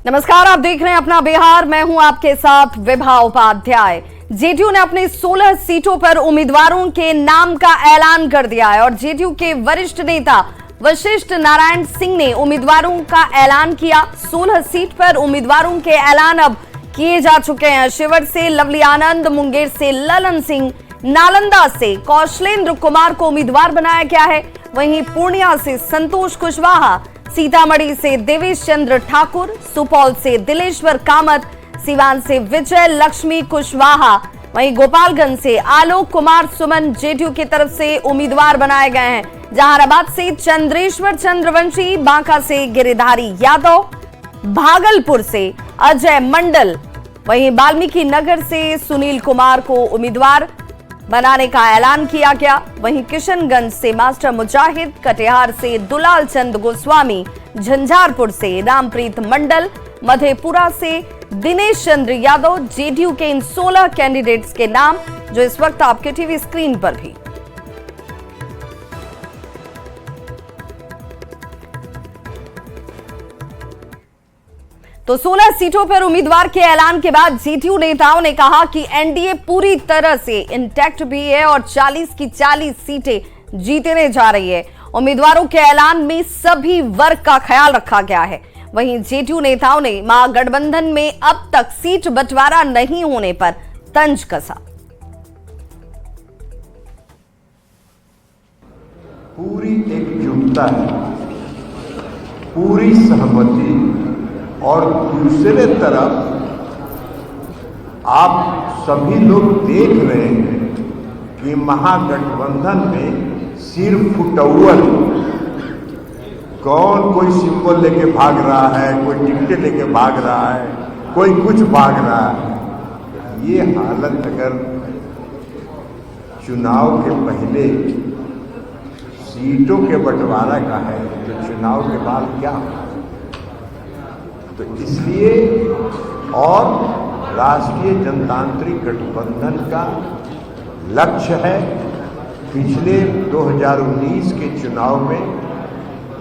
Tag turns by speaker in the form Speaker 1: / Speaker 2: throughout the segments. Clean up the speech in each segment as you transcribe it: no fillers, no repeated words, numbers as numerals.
Speaker 1: नमस्कार, आप देख रहे हैं अपना बिहार। मैं हूं आपके साथ विभा उपाध्याय। जेडीयू ने अपनी 16 सीटों पर उम्मीदवारों के नाम का ऐलान कर दिया है और जेडीयू के वरिष्ठ नेता वशिष्ठ नारायण सिंह ने उम्मीदवारों का ऐलान किया। 16 सीट पर उम्मीदवारों के ऐलान अब किए जा चुके हैं। शिवहर से लवली आनंद, मुंगेर से ललन सिंह, नालंदा से कौशलेंद्र कुमार को उम्मीदवार बनाया गया है। वहीं पूर्णिया से संतोष कुशवाहा, सीतामढ़ी से देवेश चंद्र ठाकुर, सुपौल से दिलेश्वर कामत, सिवान से विजय लक्ष्मी कुशवाहा, वहीं गोपालगंज से आलोक कुमार सुमन जेडीयू की तरफ से उम्मीदवार बनाए गए हैं। जहानाबाद से चंद्रेश्वर चंद्रवंशी, बांका से गिरिधारी यादव, भागलपुर से अजय मंडल, वहीं वाल्मीकि नगर से सुनील कुमार को उम्मीदवार बनाने का ऐलान किया गया। वहीं किशनगंज से मास्टर मुजाहिद, कटिहार से दुलाल चंद गोस्वामी, झंझारपुर से रामप्रीत मंडल, मधेपुरा से दिनेश चंद्र यादव, जेडीयू के इन 16 कैंडिडेट्स के नाम जो इस वक्त आपके टीवी स्क्रीन पर भी। तो 16 सीटों पर उम्मीदवार के ऐलान के बाद जेडीयू नेताओं ने कहा कि एनडीए पूरी तरह से इंटैक्ट भी है और 40 की 40 सीटें जीतने जा रही है। उम्मीदवारों के ऐलान में सभी वर्ग का ख्याल रखा गया है। वहीं जेडीयू नेताओं ने महागठबंधन में अब तक सीट बंटवारा नहीं होने पर तंज कसा।
Speaker 2: पूरी एकजुटता है, पूरी सहमति, और दूसरे तरफ आप सभी लोग देख रहे हैं कि महागठबंधन में सिर्फ फुटअव्वल कौन कोई सिंबल लेके भाग रहा है, कोई टिकटें लेके भाग रहा है, कोई कुछ भाग रहा है। ये हालत अगर चुनाव के पहले सीटों के बंटवारा का है तो चुनाव के बाद क्या होगा? तो इसलिए और राष्ट्रीय जनतांत्रिक गठबंधन का लक्ष्य है, पिछले 2019 के चुनाव में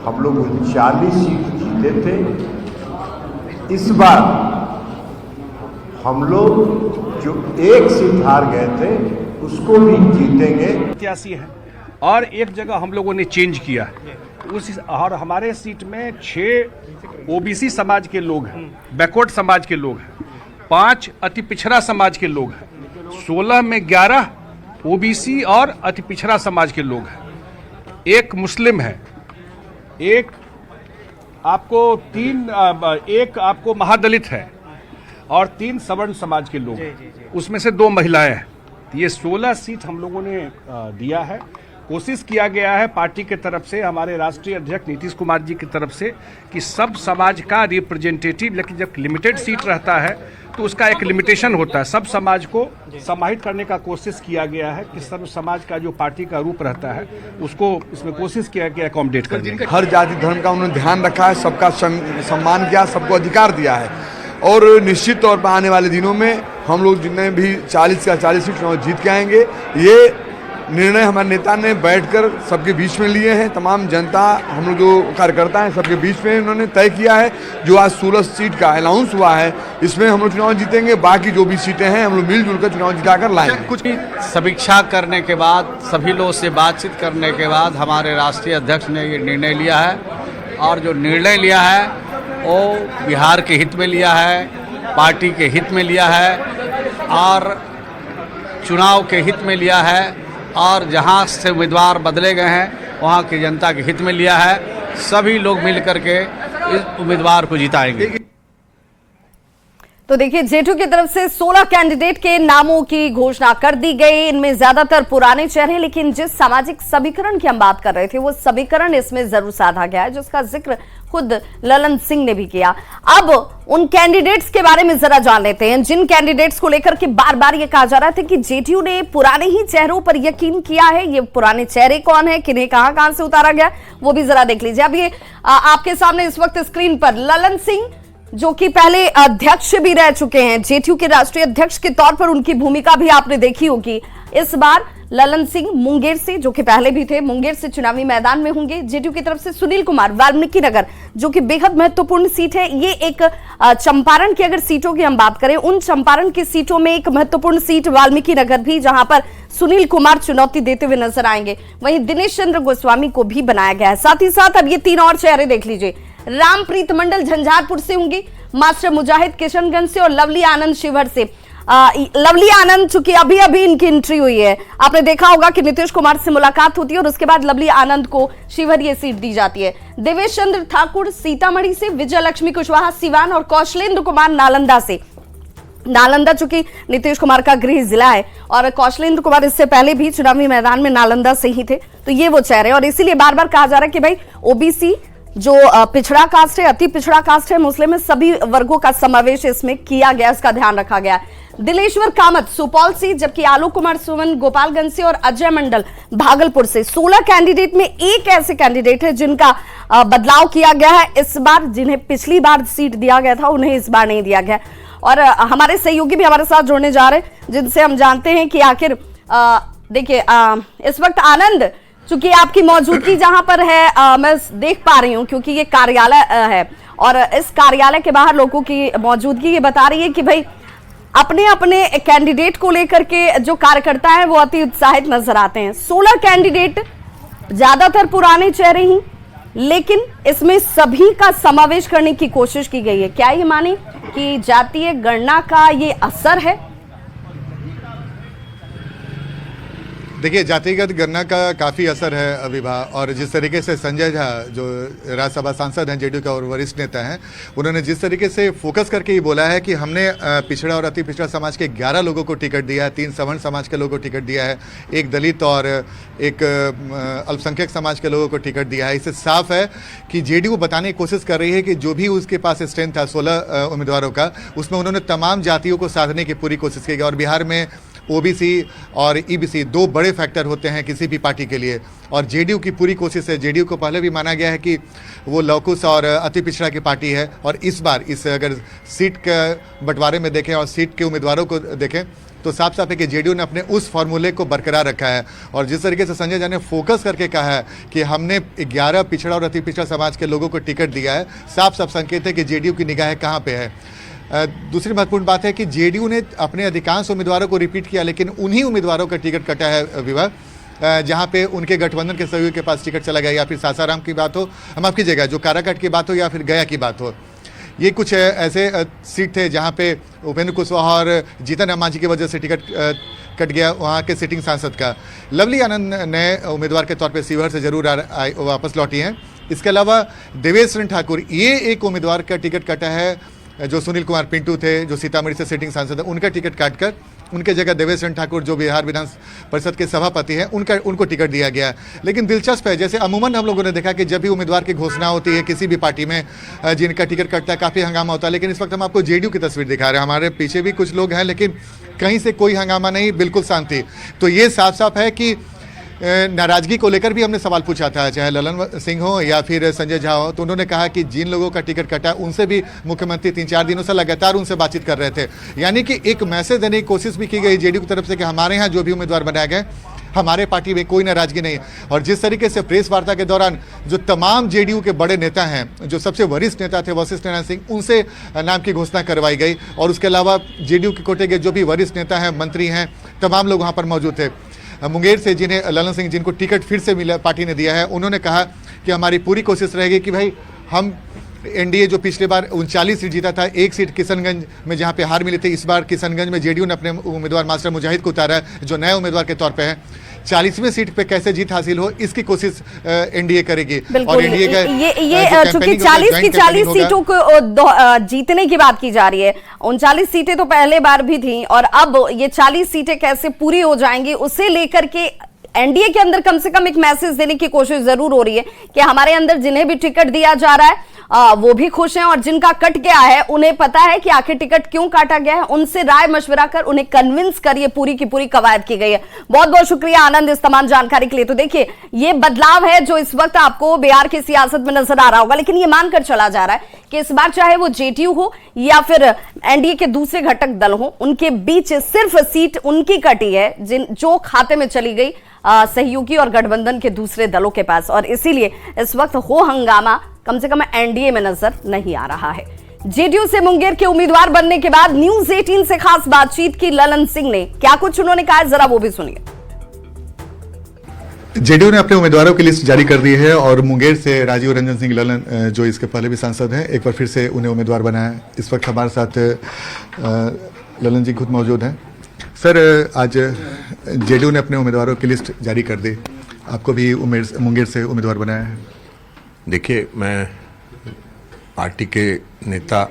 Speaker 2: हम लोग 39 सीट जीते थे। इस बार हम लोग जो एक सीट हार गए थे उसको भी जीतेंगे।
Speaker 3: 87 है और एक जगह हम लोगों ने चेंज किया और हमारे सीट में 6 ओबीसी समाज के लोग हैं, बैकवर्ड समाज के लोग हैं, 5 अति पिछड़ा समाज के लोग हैं, 16 में 11 ओबीसी और अति पिछड़ा समाज के लोग हैं, 1 मुस्लिम है, एक आपको महादलित है और 3 सवर्ण समाज के लोग हैं, उसमें से 2 महिलाएं हैं। ये 16 सीट हम लोगों ने दिया है। कोशिश किया गया है पार्टी के तरफ से, हमारे राष्ट्रीय अध्यक्ष नीतीश कुमार जी की तरफ से, कि सब समाज का रिप्रेजेंटेटिव, लेकिन जब लिमिटेड सीट रहता है तो उसका एक लिमिटेशन होता है। सब समाज को समाहित करने का कोशिश किया गया है कि सब समाज का जो पार्टी का रूप रहता है उसको इसमें कोशिश किया कि अकोमोडेट करने का।
Speaker 4: हर जाति धर्म का उन्होंने ध्यान रखा है, सबका सम्मान किया, सबको अधिकार दिया है और निश्चित तौर पर आने वाले दिनों में हम लोग जितने भी 40 का 40 सीट चुनाव जीत के आएंगे। ये निर्णय हमारे नेता ने बैठकर सबके बीच में लिए हैं। तमाम जनता, हम लोग जो कार्यकर्ता हैं, सबके बीच में उन्होंने तय किया है। जो आज 16 सीट का अनाउंस हुआ है इसमें हम लोग चुनाव जीतेंगे। बाकी जो भी सीटें हैं हम लोग मिलजुल कर चुनाव जिताकर लाएंगे।
Speaker 5: कुछ समीक्षा करने के बाद, सभी लोगों से बातचीत करने के बाद हमारे राष्ट्रीय अध्यक्ष ने ये निर्णय लिया है और जो निर्णय लिया है वो बिहार के हित में लिया है, पार्टी के हित में लिया है और चुनाव के हित में लिया है और जहां से उम्मीदवार बदले गए हैं वहां की जनता के हित में लिया है। सभी लोग मिल करके इस उम्मीदवार को जिताएंगे।
Speaker 1: तो देखिए, जेडीयू की तरफ से 16 कैंडिडेट के नामों की घोषणा कर दी गई। इनमें ज्यादातर पुराने चेहरे, लेकिन जिस सामाजिक समीकरण की हम बात कर रहे थे वो समीकरण इसमें जरूर साधा गया है, जिसका जिक्र खुद ललन सिंह ने भी किया। अब उन कैंडिडेट्स के बारे में जरा जान लेते हैं जिन कैंडिडेट्स को लेकर के बार बार ये कहा जा रहा था कि जेडीयू ने पुराने ही चेहरों पर यकीन किया है। ये पुराने चेहरे कौन है, किन्हें कहां से उतारा गया, वो भी जरा देख लीजिए। अब ये आपके सामने इस वक्त स्क्रीन पर ललन सिंह, जो कि पहले अध्यक्ष भी रह चुके हैं, जेडीयू के राष्ट्रीय अध्यक्ष के तौर पर उनकी भूमिका भी आपने देखी होगी। इस बार ललन सिंह मुंगेर से, जो कि पहले भी थे, मुंगेर से चुनावी मैदान में होंगे। जेडीयू की तरफ से सुनील कुमार वाल्मीकि नगर, जो कि बेहद महत्वपूर्ण सीट है। ये एक चंपारण की अगर सीटों की हम बात करें, उन चंपारण की सीटों में एक महत्वपूर्ण सीट वाल्मीकि नगर भी, जहां पर सुनील कुमार चुनौती देते हुए नजर आएंगे। वहीं दिनेश चंद्र गोस्वामी को भी बनाया गया है। साथ ही साथ अब ये 3 और चेहरे देख लीजिए। रामप्रीत मंडल झंझारपुर से होंगी, मास्टर मुजाहिद किशनगंज से और लवली आनंद शिवहर से। लवली आनंद, चूंकि अभी अभी इनकी एंट्री हुई है, आपने देखा होगा कि नीतीश कुमार से मुलाकात होती है और उसके बाद लवली आनंद को शिवहर ये सीट दी जाती है। देवेश चंद्र ठाकुर सीतामढ़ी से, विजय लक्ष्मी कुशवाहा सिवान और कौशलेंद्र कुमार नालंदा से। नालंदा चूंकि नीतीश कुमार का गृह जिला है और कौशलेंद्र कुमार इससे पहले भी चुनावी मैदान में नालंदा से ही थे, तो ये वो चेहरे। और इसीलिए बार बार कहा जा रहा है कि भाई ओबीसी जो पिछड़ा कास्ट है, अति पिछड़ा कास्ट है, मुस्लिम है, सभी वर्गों का समावेश इसमें किया गया, इसका ध्यान रखा गया। दिलेश्वर कामत सुपौल से, जबकि आलोक कुमार सुमन गोपालगंज से और अजय मंडल भागलपुर से। 16 कैंडिडेट में एक ऐसे कैंडिडेट है जिनका बदलाव किया गया है इस बार, जिन्हें पिछली बार सीट दिया गया था उन्हें इस बार नहीं दिया गया। और हमारे सहयोगी भी हमारे साथ जुड़ने जा रहे हैं, जिनसे हम जानते हैं कि आखिर देखिए इस वक्त आनंद, चूंकि आपकी मौजूदगी जहां पर है मैं देख पा रही हूं, क्योंकि ये कार्यालय है और इस कार्यालय के बाहर लोगों की मौजूदगी ये बता रही है कि भाई अपने अपने कैंडिडेट को लेकर के जो कार्यकर्ता है वो अति उत्साहित नजर आते हैं। 16 कैंडिडेट, ज्यादातर पुराने चेहरे ही, लेकिन इसमें सभी का समावेश करने की कोशिश की गई है। क्या ये माने कि जातीय गणना का ये असर है?
Speaker 6: देखिए, जातिगत गणना का काफ़ी असर है विभा, और जिस तरीके से संजय झा जो राज्यसभा सांसद हैं, जेडीयू का और वरिष्ठ नेता हैं, उन्होंने जिस तरीके से फोकस करके ये बोला है कि हमने पिछड़ा और अति पिछड़ा समाज के 11 लोगों को टिकट दिया है, 3 सवर्ण समाज के लोगों को टिकट दिया है, एक दलित और एक अल्पसंख्यक समाज के लोगों को टिकट दिया है। इससे साफ है कि जेडीयू बताने की कोशिश कर रही है कि जो भी उसके पास स्ट्रेंथ था 16 उम्मीदवारों का, उसमें उन्होंने तमाम जातियों को साधने की पूरी कोशिश की। और बिहार में ओबीसी और ईबीसी 2 बड़े फैक्टर होते हैं किसी भी पार्टी के लिए, और जेडीयू की पूरी कोशिश है। जेडीयू को पहले भी माना गया है कि वो लौकुश और अति पिछड़ा की पार्टी है, और इस बार इस अगर सीट के बंटवारे में देखें और सीट के उम्मीदवारों को देखें तो साफ साफ है कि जेडीयू ने अपने उस फार्मूले को बरकरार रखा है। और जिस तरीके से संजय झा ने फोकस करके कहा है कि हमने 11 पिछड़ा और अति पिछड़ा समाज के लोगों को टिकट दिया है, साफ साफ संकेत है कि जेडीयू की निगाहें कहाँ पे है। दूसरी महत्वपूर्ण बात है कि जेडीयू ने अपने अधिकांश उम्मीदवारों को रिपीट किया, लेकिन उन्हीं उम्मीदवारों का टिकट कटा है विवाह, जहां पे उनके गठबंधन के सहयोगी के पास टिकट चला गया, या फिर सासाराम की बात हो, माफ कीजिएगा, जो काराकाट की बात हो, या फिर गया की बात हो। ये कुछ ऐसे सीट थे जहां पे उपेंद्र कुशवाहा और जीतन राम मांझी की वजह से टिकट कट गया वहाँ के सिटिंग सांसद का। लवली आनंद नए उम्मीदवार के तौर पे शिवहर से जरूर वापस लौटी हैं। इसके अलावा देवेश चंद्र ठाकुर, ये एक उम्मीदवार का टिकट कटा है, जो सुनील कुमार पिंटू थे, जो सीतामढ़ी से सिटिंग सांसद है, उनका टिकट काटकर उनके जगह देवेश चंद्र ठाकुर जो बिहार विधान परिषद के सभापति हैं, उनको टिकट दिया गया। लेकिन दिलचस्प है, जैसे अमूमन हम लोगों ने देखा कि जब भी उम्मीदवार की घोषणा होती है किसी भी पार्टी में, जिनका टिकट कटता है, काफ़ी हंगामा होता है। लेकिन इस वक्त हम आपको जेडीयू की तस्वीर दिखा रहे हैं, हमारे पीछे भी कुछ लोग हैं, लेकिन कहीं से कोई हंगामा नहीं, बिल्कुल शांति। तो ये साफ साफ है कि नाराजगी को लेकर भी हमने सवाल पूछा था, चाहे ललन सिंह हो या फिर संजय झा हो, तो उन्होंने कहा कि जिन लोगों का टिकट कटा उनसे भी मुख्यमंत्री 3-4 दिनों से लगातार उनसे बातचीत कर रहे थे। यानी कि एक मैसेज देने की कोशिश भी की गई जेडीयू की तरफ से कि हमारे यहाँ जो भी उम्मीदवार बनाए गए, हमारे पार्टी में कोई नाराजगी नहीं। और जिस तरीके से प्रेस वार्ता के दौरान जो तमाम जेडीयू के बड़े नेता हैं, जो सबसे वरिष्ठ नेता थे वशिष्ठ नारायण सिंह, उनसे नाम की घोषणा करवाई गई, और उसके अलावा जेडीयू के कोटे के जो भी वरिष्ठ नेता हैं, मंत्री हैं, तमाम लोग वहाँ पर मौजूद थे। मुंगेर से जिन्हें ललन सिंह, जिनको टिकट फिर से मिला, पार्टी ने दिया है, उन्होंने कहा कि हमारी पूरी कोशिश रहेगी कि भाई हम एनडीए जो पिछले बार 39 सीट जीता था, 1 सीट किशनगंज में जहां पे हार मिली थी, इस बार किशनगंज में जेडीयू ने अपने उम्मीदवार मास्टर मुजाहिद को उतारा है, जो नए उम्मीदवार के तौर पे है। 40वीं सीट पे कैसे जीत हासिल हो, इसकी कोशिश एनडीए करेगी। और एनडीए का
Speaker 1: ये चूंकि 40 की 40 सीटों को जीतने की बात की जा रही है, 39 सीटें तो पहले बार भी थी, और अब ये 40 सीटें कैसे पूरी हो जाएंगी, उसे लेकर के एनडीए के अंदर कम से कम एक मैसेज देने की कोशिश जरूर हो रही है कि हमारे अंदर जिन्हें भी टिकट दिया जा रहा है वो भी खुश हैं, और जिनका कट गया है उन्हें पता है कि आखिर टिकट क्यों काटा गया है, उनसे राय मशवरा कर उन्हें कन्विंस कर ये पूरी की पूरी कवायद की गई है। बहुत बहुत शुक्रिया आनंद इस तमाम जानकारी के लिए। तो देखिए, ये बदलाव है जो इस वक्त आपको बिहार की सियासत में नजर आ रहा होगा, लेकिन ये मानकर चला जा रहा है कि इस बार चाहे वो जेडीयू हो या फिर एनडीए के दूसरे घटक दल हों, उनके बीच सिर्फ सीट उनकी कटी है जो खाते में चली गई सहयोगी और गठबंधन के दूसरे दलों के पास, और इसीलिए इस वक्त हो हंगामा कम से कम एनडीए में नजर नहीं आ रहा है। जेडीयू से मुंगेर के उम्मीदवार बनने के बाद न्यूज 18 से खास बातचीत की ललन सिंह ने, क्या कुछ उन्होंने कहा, जरा वो भी सुनिए।
Speaker 6: जेडीयू ने अपने उम्मीदवारों की लिस्ट जारी कर दी है और मुंगेर से राजीव रंजन सिंह ललन, जो इसके पहले भी सांसद हैं, एक बार फिर से उन्हें उम्मीदवार बनाया है। इस वक्त हमारे साथ ललन जी खुद मौजूद हैं। सर, आज जेडीयू ने अपने उम्मीदवारों की लिस्ट जारी कर दी, आपको भी मुंगेर से उम्मीदवार बनाया है।
Speaker 2: देखिए, मैं पार्टी के नेता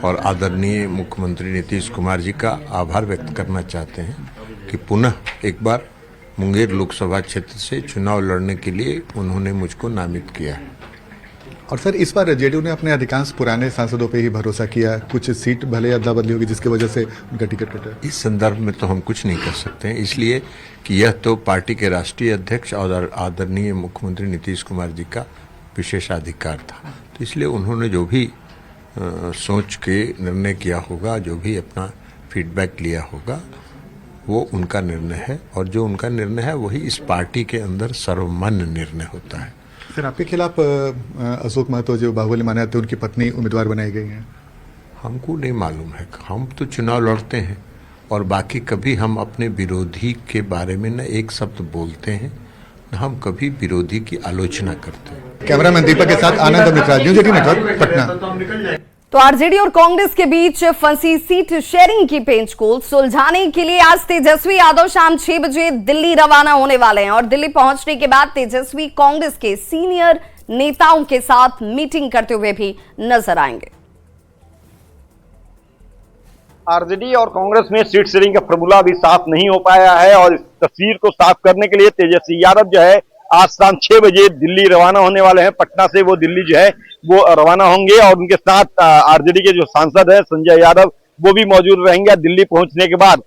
Speaker 2: और आदरणीय मुख्यमंत्री नीतीश कुमार जी का आभार व्यक्त करना चाहते हैं कि पुनः एक बार मुंगेर लोकसभा क्षेत्र से चुनाव लड़ने के लिए उन्होंने मुझको नामित किया है।
Speaker 6: और सर, इस बार जेडीयू ने अपने अधिकांश पुराने सांसदों पे ही भरोसा किया, कुछ सीट भले अदला बदली होगी जिसकी वजह से उनका टिकट कटा।
Speaker 2: इस संदर्भ में तो हम कुछ नहीं कर सकते हैं, इसलिए कि यह तो पार्टी के राष्ट्रीय अध्यक्ष और आदरणीय मुख्यमंत्री नीतीश कुमार जी का विशेषाधिकार था। तो इसलिए उन्होंने जो भी सोच के निर्णय किया होगा, जो भी अपना फीडबैक लिया होगा, वो उनका निर्णय है, और जो उनका निर्णय है वही इस पार्टी के अंदर सर्वमान्य निर्णय होता है।
Speaker 6: सर, आपके खिलाफ अशोक महतो, जो बाहुबली माने जाते हैं, उनकी पत्नी उम्मीदवार बनाई गई हैं।
Speaker 2: हमको नहीं मालूम है, हम तो चुनाव लड़ते हैं और बाकी कभी हम अपने विरोधी के बारे में न एक शब्द बोलते हैं, न हम कभी विरोधी की आलोचना करते हैं।
Speaker 6: कैमरामैन दीपक के साथ आनंद मित्रा, न्यूज 18 नेटवर्क, पटना।
Speaker 1: तो आरजेडी और कांग्रेस के बीच फंसी सीट शेयरिंग की पेंच को सुलझाने के लिए आज तेजस्वी यादव शाम 6 बजे दिल्ली रवाना होने वाले हैं, और दिल्ली पहुंचने के बाद तेजस्वी कांग्रेस के सीनियर नेताओं के साथ मीटिंग करते हुए भी नजर आएंगे।
Speaker 7: आरजेडी और कांग्रेस में सीट शेयरिंग का फॉर्मूला अभी साफ नहीं हो पाया है, और इस तस्वीर को साफ करने के लिए तेजस्वी यादव जो है आज शाम 6 बजे दिल्ली रवाना होने वाले हैं। पटना से वो दिल्ली जो है वो रवाना होंगे, और उनके साथ आरजेडी के जो सांसद है संजय यादव, वो भी मौजूद रहेंगे। दिल्ली पहुंचने के बाद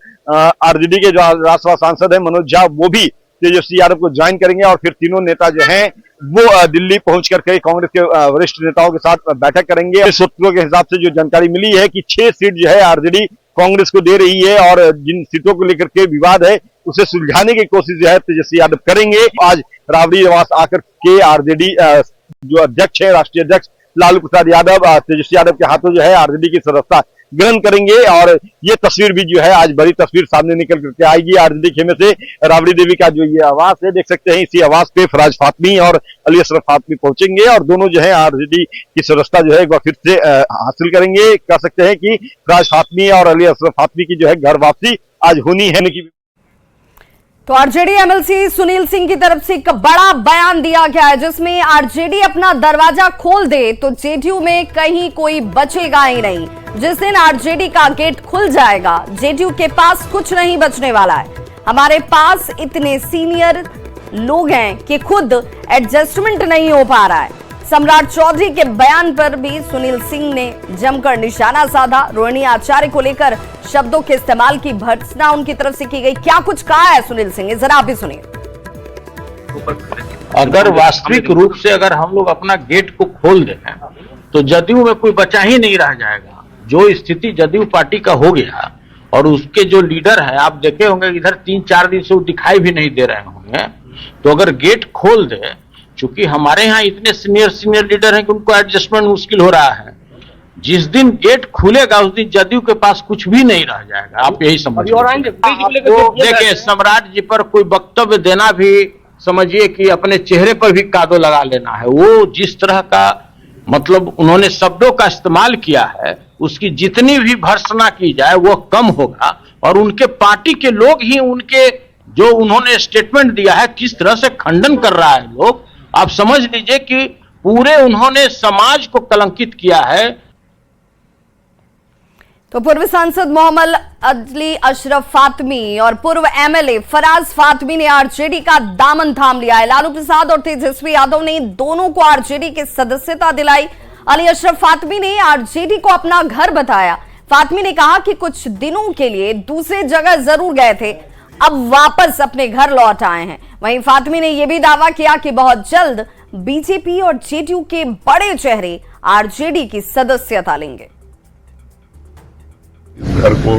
Speaker 7: आरजेडी के जो राज्यसभा सांसद है मनोज झा, वो भी तेजस्वी यादव को ज्वाइन करेंगे, और फिर तीनों नेता जो हैं वो दिल्ली पहुंच करके कांग्रेस के वरिष्ठ नेताओं के साथ बैठक करेंगे। सूत्रों के हिसाब से जो जानकारी मिली है कि 6 सीट जो है आरजेडी कांग्रेस को दे रही है, और जिन सीटों को लेकर के विवाद है उसे सुलझाने की कोशिश जो है तेजस्वी यादव करेंगे। आज राबड़ी निवास आकर के आरजेडी जो अध्यक्ष है, राष्ट्रीय अध्यक्ष लालू प्रसाद यादव, तेजस्वी यादव के हाथों जो है आरजेडी की सदस्यता ग्रहण करेंगे, और ये तस्वीर भी जो है आज बड़ी तस्वीर सामने निकल करके आएगी। आरजेडी खेमे से राबड़ी देवी का जो ये आवास है, देख सकते हैं, इसी आवास पे फराज फातमी और अली असरफ फातमी पहुंचेंगे, और दोनों जो है आरजेडी की सदस्यता जो है एक बार फिर से हासिल करेंगे। कह सकते हैं कि फराज फातमी और अली असरफ फातमी की जो है घर वापसी आज होनी है।
Speaker 1: तो आरजेडी एमएलसी सुनील सिंह की तरफ से एक बड़ा बयान दिया गया है, जिसमें आरजेडी अपना दरवाजा खोल दे तो जेडीयू में कहीं कोई बचेगा ही नहीं। जिस दिन आरजेडी का गेट खुल जाएगा, जेडीयू के पास कुछ नहीं बचने वाला है। हमारे पास इतने सीनियर लोग हैं कि खुद एडजस्टमेंट नहीं हो पा रहा है। सम्राट चौधरी के बयान पर भी सुनील सिंह ने जमकर निशाना साधा। रोहिणी आचार्य को लेकर शब्दों के इस्तेमाल की भर्त्सना उनकी तरफ से की गई। क्या कुछ कहा है सुनील सिंह ने, जरा आप भी सुनिए।
Speaker 8: अगर वास्तविक रूप से अगर हम लोग अपना गेट को खोल दें तो जदयू में कोई बचा ही नहीं रह जाएगा। जो स्थिति जदयू पार्टी का हो गया, और उसके जो लीडर है, आप देखे होंगे इधर 3-4 दिन से वो दिखाई भी नहीं दे रहे होंगे। तो अगर गेट खोल दे, चूंकि हमारे यहाँ इतने सीनियर लीडर हैं कि उनको एडजस्टमेंट मुश्किल हो रहा है। जिस दिन गेट खुलेगा उस दिन जदयू के पास कुछ भी नहीं रह जाएगा, आप यही समझिए। देखिए, सम्राट जी पर कोई वक्तव्य देना भी समझिए कि अपने चेहरे पर भी कादो लगा लेना है। वो जिस तरह का मतलब उन्होंने शब्दों का इस्तेमाल किया है, उसकी जितनी भी भर्त्सना की जाए वो कम होगा। और उनके पार्टी के लोग ही उनके जो उन्होंने स्टेटमेंट दिया है किस तरह से खंडन कर रहा है लोग, आप समझ लीजिए कि पूरे उन्होंने समाज को कलंकित किया है।
Speaker 1: तो पूर्व सांसद मोहम्मद अली अशरफ फातमी और पूर्व एमएलए फराज फातमी ने आरजेडी का दामन थाम लिया है। लालू प्रसाद और तेजस्वी यादव ने दोनों को आरजेडी की सदस्यता दिलाई। अली अशरफ फातमी ने आरजेडी को अपना घर बताया। फातमी ने कहा कि कुछ दिनों के लिए दूसरे जगह जरूर गए थे, अब वापस अपने घर लौट आए हैं। वहीं फातमी ने यह भी दावा किया कि बहुत जल्द बीजेपी और जेडीयू के बड़े चेहरे आरजेडी की सदस्यता लेंगे।
Speaker 9: इस घर को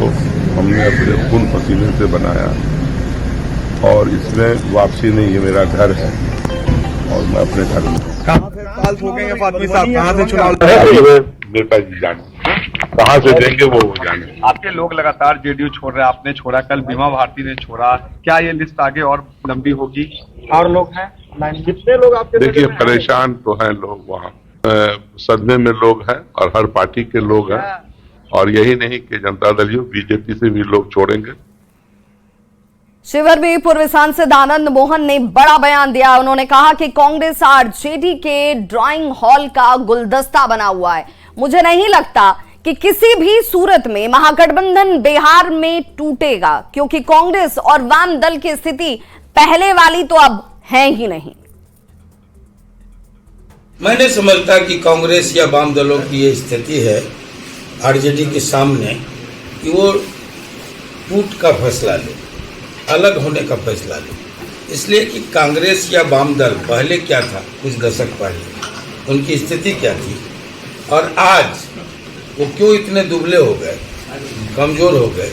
Speaker 9: हमने अपने खून पसीने से बनाया और इसमें वापसी नहीं, ये मेरा घर है और मैं अपने घर में
Speaker 4: कहाँ से पाल ठोकेंगे फातमी साहब, कहाँ से चुनाव
Speaker 9: मेरे पास जाने कहाँ से देंगे वो जाने।
Speaker 10: आपके लोग लगातार जेडीयू छोड़ रहे हैं, आपने छोड़ा, कल बीमा भारती ने छोड़ा, क्या ये लिस्ट आगे और लंबी होगी? और लोग हैं कितने लोग आपके?
Speaker 9: देखिए परेशान तो हैं लोग, वहाँ सदमे में लोग हैं और हर पार्टी के लोग हैं, और यही नहीं कि जनता दल यू बीजेपी से भी लोग छोड़ेंगे।
Speaker 1: शिवहर में पूर्व सांसद आनंद मोहन ने बड़ा बयान दिया। उन्होंने कहा कि कांग्रेस आरजेडी के ड्राइंग हॉल का गुलदस्ता बना हुआ है। मुझे नहीं लगता कि किसी भी सूरत में महागठबंधन बिहार में टूटेगा, क्योंकि कांग्रेस और वाम दल की स्थिति पहले वाली तो अब है ही नहीं।
Speaker 11: मैं नहीं समझता कि कांग्रेस या वाम दलों की ये स्थिति है आरजेडी के सामने कि वो टूट का फैसला ले, अलग होने का फैसला ले। इसलिए कि कांग्रेस या वाम दल पहले क्या था, कुछ दशक पहले उनकी स्थिति क्या थी और आज वो क्यों इतने दुबले हो गए, कमजोर हो गए,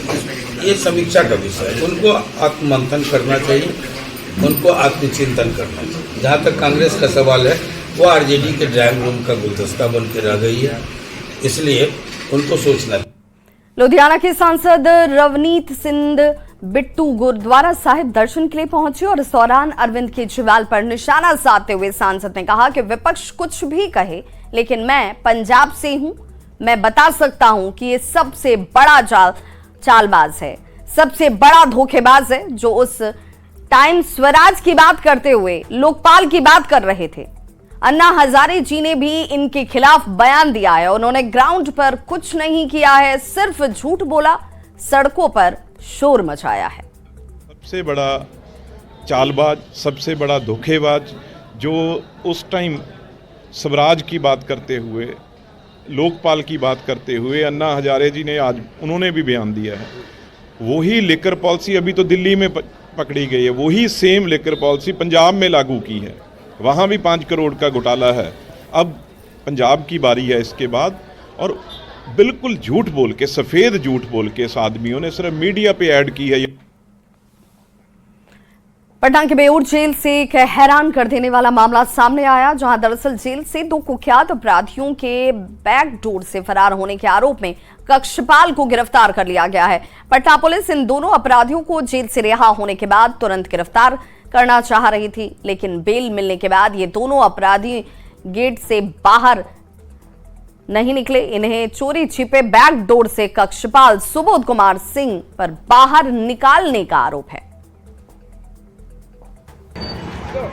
Speaker 11: ये समीक्षा का विषय है। उनको आत्ममंथन करना चाहिए, उनको आत्मचिंतन करना चाहिए। जहाँ तक कांग्रेस का सवाल है, वो आरजेडी के ड्राइंग रूम का गुलदस्ता बन के रह गई है, इसलिए उनको सोचना।
Speaker 1: लुधियाना के सांसद रवनीत सिंह बिट्टू गुरुद्वारा साहिब दर्शन के लिए पहुंचे और इस दौरान अरविंद केजरीवाल पर निशाना साधते हुए सांसद ने कहा कि विपक्ष कुछ भी कहे, लेकिन मैं पंजाब से हूं, मैं बता सकता हूं कि ये सबसे बड़ा चालबाज है, सबसे बड़ा धोखेबाज है, जो उस टाइम स्वराज की बात करते हुए लोकपाल की बात कर रहे थे। अन्ना हजारे जी ने भी इनके खिलाफ बयान दिया है। उन्होंने ग्राउंड पर कुछ नहीं किया है, सिर्फ झूठ बोला, सड़कों पर शोर मचाया है।
Speaker 12: सबसे बड़ा चालबाज, सबसे बड़ा धोखेबाज, जो उस टाइम स्वराज की बात करते हुए, लोकपाल की बात करते हुए अन्ना हजारे जी ने आज उन्होंने भी बयान दिया है। वही लिकर पॉलिसी अभी तो दिल्ली में पकड़ी गई है, वही सेम लिकर पॉलिसी पंजाब में लागू की है, वहाँ भी 5 करोड़ का घोटाला है। अब पंजाब की बारी है इसके बाद, और बिल्कुल झूठ बोल के, सफेद झूठ बोल के इस आदमियों ने सिर्फ मीडिया पे ऐड की है।
Speaker 1: पटना के बेऊर जेल से एक हैरान कर देने वाला मामला सामने आया, जहां दरअसल जेल से 2 कुख्यात अपराधियों के बैकडोर से फरार होने के आरोप में कक्षपाल को गिरफ्तार कर लिया गया है। पटना पुलिस इन दोनों अपराधियों को जेल से रिहा होने के बाद तुरंत गिरफ्तार करना चाह रही थी, लेकिन बेल मिलने के बाद ये दोनों अपराधी गेट से बाहर नहीं निकले। इन्हें चोरी छिपे बैकडोर से कक्षपाल सुबोध कुमार सिंह पर बाहर निकालने का आरोप है।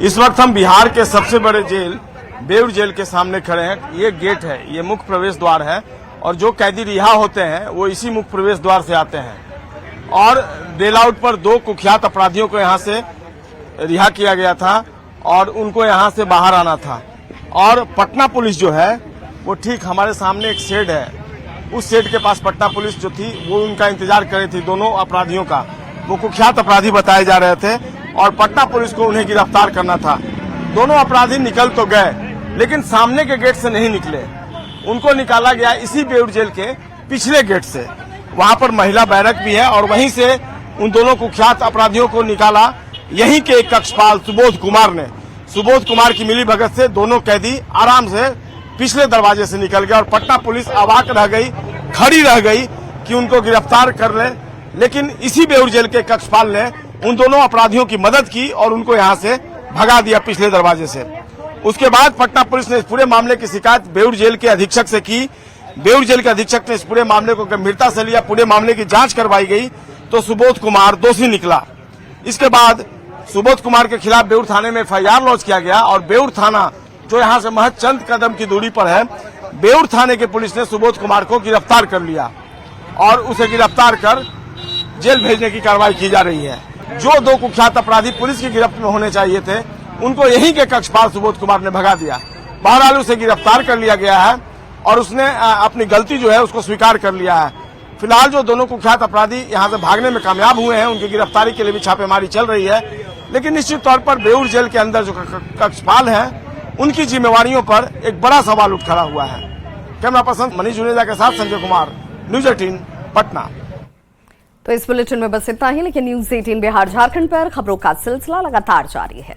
Speaker 13: इस वक्त हम बिहार के सबसे बड़े जेल बेऊर जेल के सामने खड़े हैं। ये गेट है, ये मुख्य प्रवेश द्वार है, और जो कैदी रिहा होते हैं वो इसी मुख्य प्रवेश द्वार से आते हैं। और बेल आउट पर 2 कुख्यात अपराधियों को यहाँ से रिहा किया गया था और उनको यहाँ से बाहर आना था। और पटना पुलिस जो है वो ठीक हमारे सामने एक शेड है, उस शेड के पास पटना पुलिस जो थी वो उनका इंतजार कर रही थी। दोनों अपराधियों का, वो कुख्यात अपराधी बताए जा रहे थे और पटना पुलिस को उन्हें गिरफ्तार करना था। दोनों अपराधी निकल तो गए, लेकिन सामने के गेट से नहीं निकले। उनको निकाला गया इसी बेऊर जेल के पिछले गेट से। वहां पर महिला बैरक भी है और वहीं से उन दोनों कुख्यात अपराधियों को निकाला यहीं के एक कक्षपाल सुबोध कुमार ने। सुबोध कुमार की मिली भगत से दोनों कैदी आराम से पिछले दरवाजे से निकल गए और पटना पुलिस अवाक रह गई, खड़ी रह गई कि उनको गिरफ्तार कर ले। लेकिन इसी बेऊर जेल के कक्षपाल ने उन दोनों अपराधियों की मदद की और उनको यहां से भगा दिया पिछले दरवाजे से। उसके बाद पटना पुलिस ने इस पूरे मामले की शिकायत बेऊर जेल के अधीक्षक से की। बेऊर जेल के अधीक्षक ने इस पूरे मामले को गंभीरता से लिया, पूरे मामले की जांच करवाई गई तो सुबोध कुमार दोषी निकला। इसके बाद सुबोध कुमार के खिलाफ बेऊर थाने में एफआईआर लॉन्च किया गया और बेऊर थाना जो यहाँ से महज चंद कदम की दूरी पर है, बेऊर थाने के पुलिस ने सुबोध कुमार को गिरफ्तार कर लिया और उसे गिरफ्तार कर जेल भेजने की कार्रवाई की जा रही है। जो 2 कुख्यात अपराधी पुलिस की गिरफ्त में होने चाहिए थे, उनको यहीं के कक्षपाल सुबोध कुमार ने भगा दिया। बहरहाल उसे गिरफ्तार कर लिया गया है और उसने अपनी गलती जो है उसको स्वीकार कर लिया है। फिलहाल जो दोनों कुख्यात अपराधी यहाँ से भागने में कामयाब हुए हैं, उनकी गिरफ्तारी के लिए भी छापेमारी चल रही है। लेकिन निश्चित तौर पर बेऊर जेल के अंदर जो कक्षपाल है, उनकी जिम्मेवारियों पर एक बड़ा सवाल उठ खड़ा हुआ है। कैमरा पर्सन मनीष जुनेजा के साथ संजय कुमार, न्यूज़ 18 पटना।
Speaker 1: तो इस बुलेटिन में बस इतना ही, लेकिन न्यूज़ 18 बिहार झारखंड पर खबरों का सिलसिला लगातार जारी है।